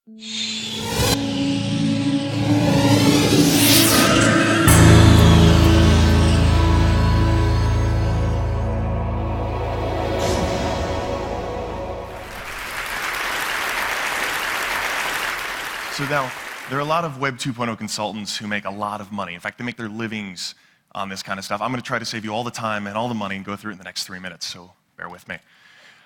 So now, there are a lot of Web 2.0 consultants who make a lot of money. In fact, they make their livings on this kind of stuff. I'm going to try to save you all the time and all the money and go through it in the next 3 minutes, so bear with me. I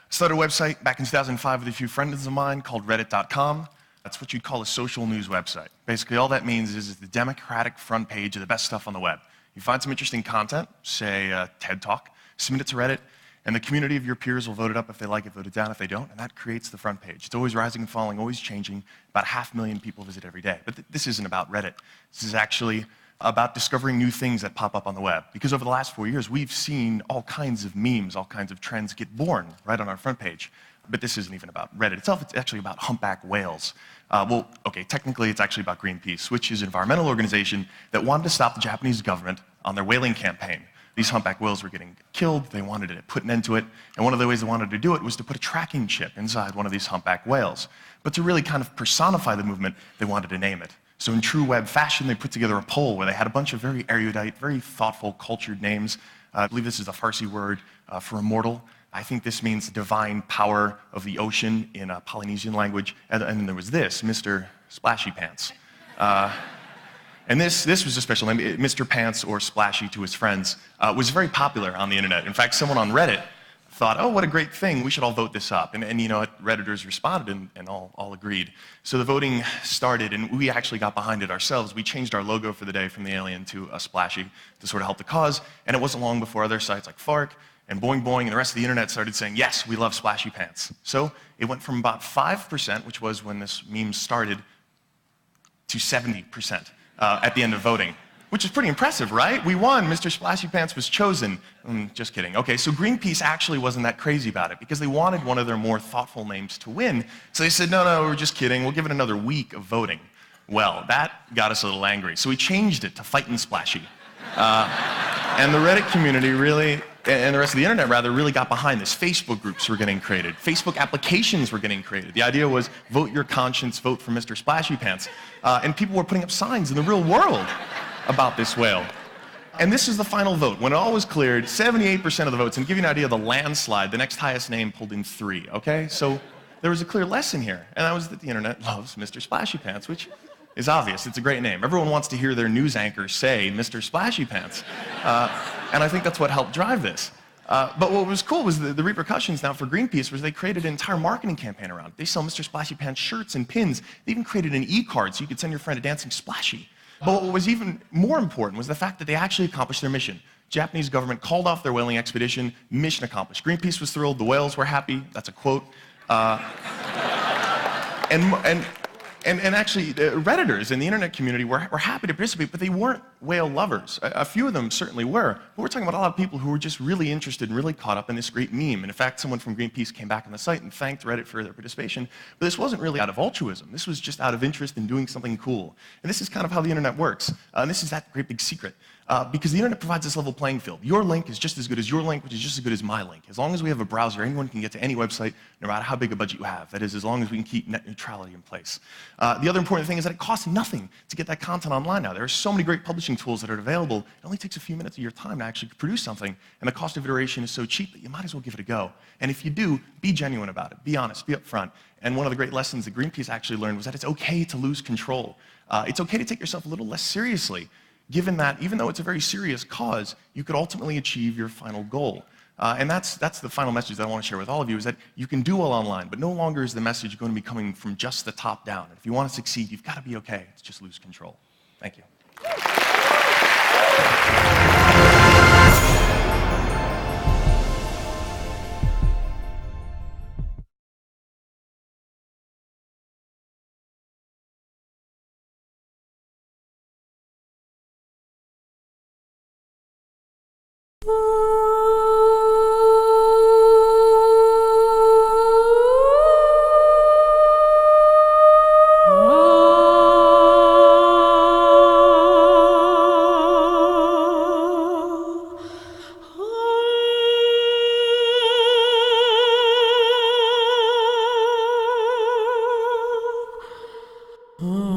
started a website back in 2005 with a few friends of mine called Reddit.com. That's what you'd call a social news website. Basically, all that means is it's the democratic front page of the best stuff on the web. You find some interesting content, say a TED Talk, submit it to Reddit, and the community of your peers will vote it up if they like it, vote it down if they don't, and that creates the front page. It's always rising and falling, always changing. About 500,000 people visit every day. But this isn't about Reddit. This is actually about discovering new things that pop up on the web. Because over the last 4 years, we've seen all kinds of memes, all kinds of trends get born right on our front page. But this isn't even about Reddit itself, it's actually about humpback whales. Well, okay, technically it's actually about Greenpeace, which is an environmental organization that wanted to stop the Japanese government on their whaling campaign. These humpback whales were getting killed, they wanted to put an end to it, and one of the ways they wanted to do it was to put a tracking chip inside one of these humpback whales. But to really kind of personify the movement, they wanted to name it. So in true web fashion, they put together a poll where they had a bunch of very erudite, very thoughtful, cultured names. I believe this is a Farsi word for immortal. I think this means divine power of the ocean in a Polynesian language. And then there was this, Mr. Splashy Pants. And this was a special name. Mr. Pants, or Splashy to his friends, was very popular on the internet. In fact, someone on Reddit thought, oh, what a great thing, we should all vote this up. And you know, Redditors responded and all agreed. So the voting started, and we actually got behind it ourselves. We changed our logo for the day from the alien to a Splashy to sort of help the cause. And it wasn't long before other sites like Fark and Boing Boing and the rest of the internet started saying, yes, we love Splashy Pants. So it went from about 5%, which was when this meme started, to 70%. At the end of voting, which is pretty impressive, right? We won. Mr. Splashy Pants was chosen. Just kidding. Okay, so Greenpeace actually wasn't that crazy about it because they wanted one of their more thoughtful names to win. So they said, no, we're just kidding. We'll give it another week of voting. Well, that got us a little angry. So we changed it to Fightin' Splashy. And the Reddit community really, and the rest of the internet rather, really got behind this. Facebook groups were getting created. Facebook applications were getting created. The idea was vote your conscience, vote for Mr. Splashy Pants. And people were putting up signs in the real world about this whale. And this is the final vote. When it all was cleared, 78% of the votes, and to give you an idea of the landslide, the next highest name pulled in 3, okay? So there was a clear lesson here, and that was that the internet loves Mr. Splashy Pants, which is obvious. It's a great name. Everyone wants to hear their news anchor say Mr. Splashy Pants. And I think that's what helped drive this. But what was cool was the repercussions now for Greenpeace was they created an entire marketing campaign around it. They sell Mr. Splashy Pants shirts and pins. They even created an e-card so you could send your friend a dancing Splashy. But what was even more important was the fact that they actually accomplished their mission. Japanese government called off their whaling expedition, mission accomplished. Greenpeace was thrilled, the whales were happy, that's a quote. And actually, Redditors in the internet community were happy to participate, but they weren't whale lovers. A few of them certainly were, but we're talking about a lot of people who were just really interested and really caught up in this great meme. And in fact, someone from Greenpeace came back on the site and thanked Reddit for their participation. But this wasn't really out of altruism. This was just out of interest in doing something cool. And this is kind of how the internet works. And this is that great big secret. Because the internet provides this level playing field. Your link is just as good as your link, which is just as good as my link. As long as we have a browser, anyone can get to any website, no matter how big a budget you have. That is, as long as we can keep net neutrality in place. The other important thing is that it costs nothing to get that content online now. There are so many great publishing tools that are available. It only takes a few minutes of your time to actually produce something, and the cost of iteration is so cheap that you might as well give it a go. And if you do, be genuine about it. Be honest. Be upfront. And one of the great lessons that Greenpeace actually learned was that it's okay to lose control. It's okay to take yourself a little less seriously, given that even though it's a very serious cause, you could ultimately achieve your final goal. And that's the final message that I want to share with all of you, is that you can do well online, but no longer is the message going to be coming from just the top down. And if you want to succeed, you've got to be okay to just lose control. Thank you. Huh.